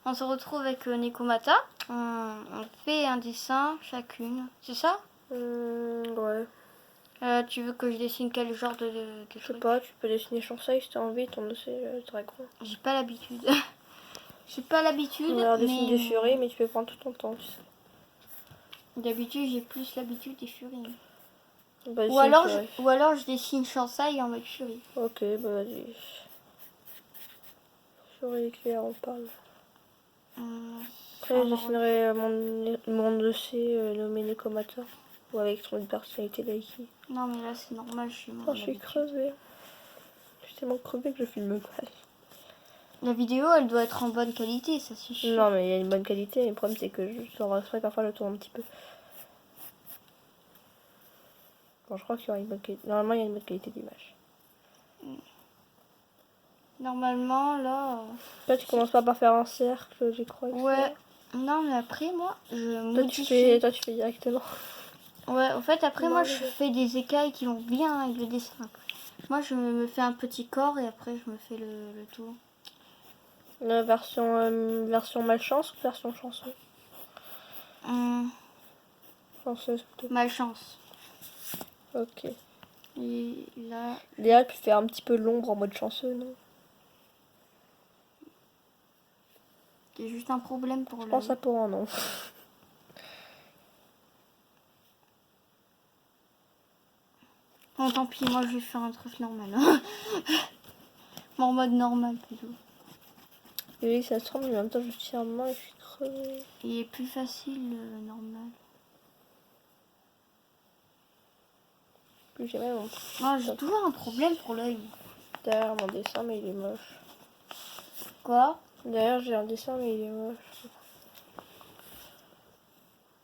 On se retrouve avec Nekomata. On fait un dessin chacune. C'est ça? Ouais. Tu veux que je dessine quel genre de Je sais truc? pas, tu peux dessiner Chansey si t'as envie, ton dragon. J'ai pas l'habitude. J'ai pas l'habitude, Alors, dessine mais des furies, mais tu peux prendre tout ton temps, tu sais. d'habitude j'ai plus l'habitude des furies. Bah, Ou alors je dessine Chansey en mode furie. Ok, bah vas-y. Furie éclair, on parle. Après, je dessinerai mon dossier nommé Nekomata. Ou avec son personnalité d'Aiki. Non mais là c'est normal, je suis Oh, je suis crevée. Je suis tellement crevée que je filme mal. La vidéo elle doit être en bonne qualité, ça suffit. Non, mais il y a une bonne qualité. Le problème, c'est que j'enregistrerai parfois le tour un petit peu. Bon, je crois qu'il y aura une bonne qualité. Normalement, il y a une bonne qualité d'image. Normalement là. Là, tu commences pas par faire un cercle, je crois. Ouais. Non mais après moi je modifie. Toi, tu fais directement. Ouais, en fait après moi je fais des écailles qui vont bien avec le dessin. Moi je me fais un petit corps et après je me fais le tour. La version malchance ou version chanceuse? Chanceuse plutôt. Malchance. Ok. Et là. Léa, tu fais un petit peu l'ombre en mode chanceux, non? C'est juste un problème pour Je pense à pour un nom. Bon tant pis, moi je vais faire un truc normal. Hein. En mode normal plutôt. Et oui, ça se trompe, mais en même temps je tiens main et je suis crevée. Il est plus facile normal. Plus jamais mon... Moi j'ai toujours un problème pour l'œil. Derrière mon dessin, mais il est moche. Quoi? Derrière j'ai un dessin, mais il est moche.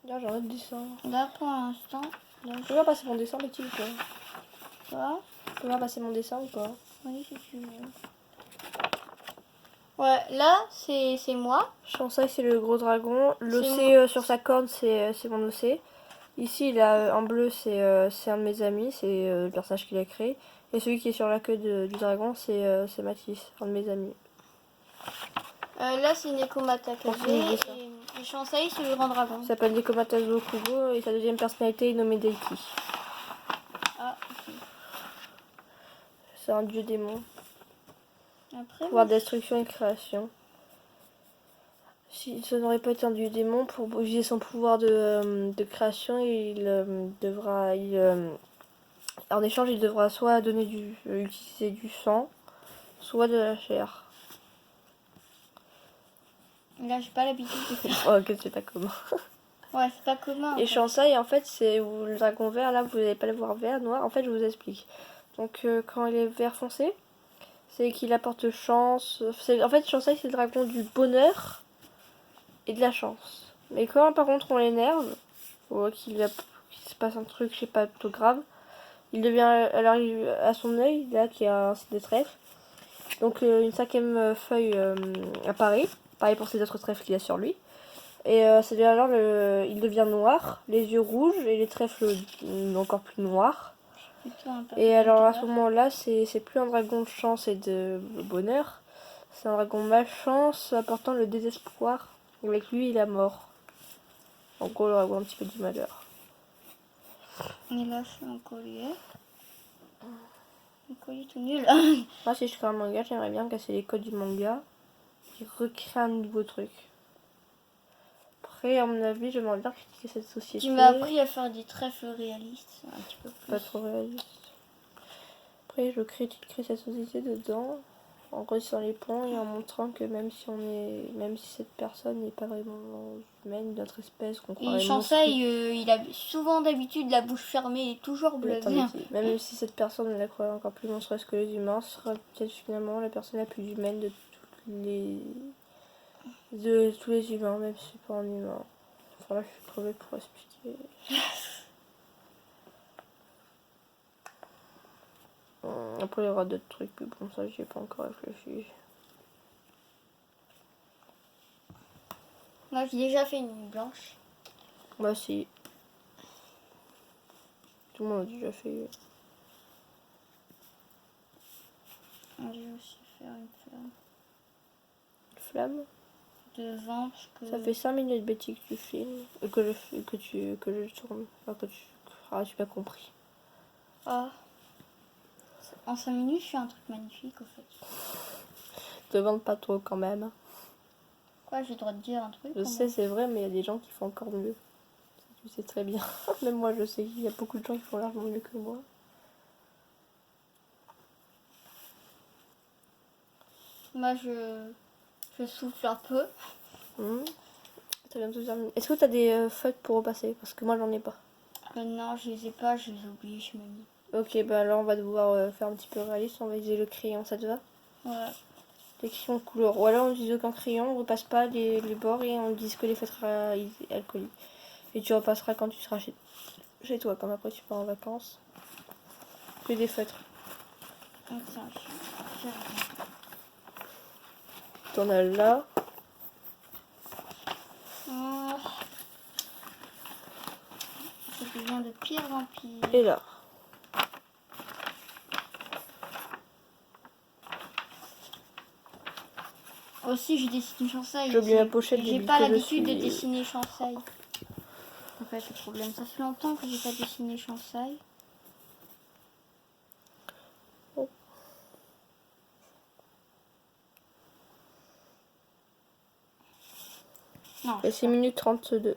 Là j'ai un autre dessin. Là pour l'instant. Tu peux pas passer mon dessin, Betty, ou pas? Quoi? Tu peux pas passer mon dessin ou pas? Oui, si tu veux. Ouais, là c'est moi. Chansey, c'est le gros dragon. L'océ sur sa corne, c'est mon océ. Ici, il a un bleu, c'est un de mes amis, c'est le personnage qu'il a créé. Et celui qui est sur la queue du dragon, c'est Mathis, un de mes amis. Là c'est Nekomata Kaze et Chansey c'est le grand dragon. Il s'appelle Nekomata Kubo et sa deuxième personnalité est nommée Deiki. Ah, ok. C'est un dieu démon. Après, pouvoir de destruction et création. Si ce n'aurait pas été un dieu démon, pour utiliser son pouvoir de création, en échange, il devra soit utiliser du sang, soit de la chair. Là, j'ai pas l'habitude de faire. Oh, ok, c'est pas commun. Ouais, c'est pas commun. Et Chansey, en fait, c'est le dragon vert. Là, vous n'allez pas le voir vert, noir. En fait, je vous explique. Donc, quand il est vert foncé, c'est qu'il apporte chance. En fait, Chansey, c'est le dragon du bonheur et de la chance. Mais quand, par contre, on l'énerve, ou qu'il se passe un truc, je sais pas, plutôt grave, il devient, alors à son œil, là, qui a un signe de trèfle. Donc, une cinquième feuille apparaît. Pareil pour ses autres trèfles qu'il a sur lui. Et c'est alors il devient noir, les yeux rouges et les trèfles encore plus noirs. Et alors à ce moment-là, c'est plus un dragon de chance et de bonheur, c'est un dragon malchance apportant le désespoir. Avec lui, il est mort. En gros, le dragon un petit peu du malheur. Et là, c'est un collier. Un collier tout nul. Moi, si je crée un manga, j'aimerais bien casser les codes du manga et recréer un nouveau truc. Après, à mon avis, j'aimerais bien critiquer cette société. Tu m'as appris à faire des trèfles réalistes, un petit peu plus. Pas trop réaliste. Après, je critique cette société dedans, en réussissant les points et en montrant que même si cette personne n'est pas vraiment humaine, d'autre espèce qu'on croirait. Et Chansey, il a souvent d'habitude la bouche fermée et toujours blasé. Même si cette personne la croirait encore plus monstrueuse que les humains, ce sera peut-être finalement la personne la plus humaine de tous les humains, même si c'est pas un humain. Enfin là, je suis crevée pour expliquer. Après, il y aura d'autres trucs, mais bon, ça, j'y ai pas encore réfléchi. Moi, j'ai déjà fait une blanche. Moi, si. Tout le monde a déjà fait. J'ai aussi fait une flamme. Flamme? devant parce que... Ça fait 5 minutes, Betty, que tu filmes. Que je tourne. Enfin, Ah, tu m'as compris. Ah. En 5 minutes, je fais un truc magnifique, au fait. Te vante pas trop, quand même. Quoi, j'ai le droit de dire un truc Je quand sais, même. c'est vrai, mais il y a des gens qui font encore mieux. Tu sais très bien. Même moi, je sais qu'il y a beaucoup de gens qui font largement mieux que moi. Moi, je souffle un peu. T'as bientôt terminé. Est-ce que t'as des feuilles pour repasser? Parce que moi, j'en ai pas. Non, je les ai pas, je les ai oubliés chez mamie. Ok, bah alors on va devoir faire un petit peu réaliste. On va utiliser le crayon, ça te va? Ouais. Les crayons de couleur. Ou alors on utilise aucun crayon, on repasse pas les bords et on utilise que les feutres alcooliques. Et tu repasseras quand tu seras chez toi, comme après tu pars en vacances. Que des feutres. Attends, j'ai rien. T'en as là. Ah. Ça devient de pire en pire. Et là. Aussi, je dessine Chansaï. J'ai oublié la pochette des J'ai billes pas que je l'habitude de suis. dessiner Chansaï. En fait, le problème, ça fait longtemps que j'ai pas dessiné Chansaï. Oh. Non, Et 6 minutes 32.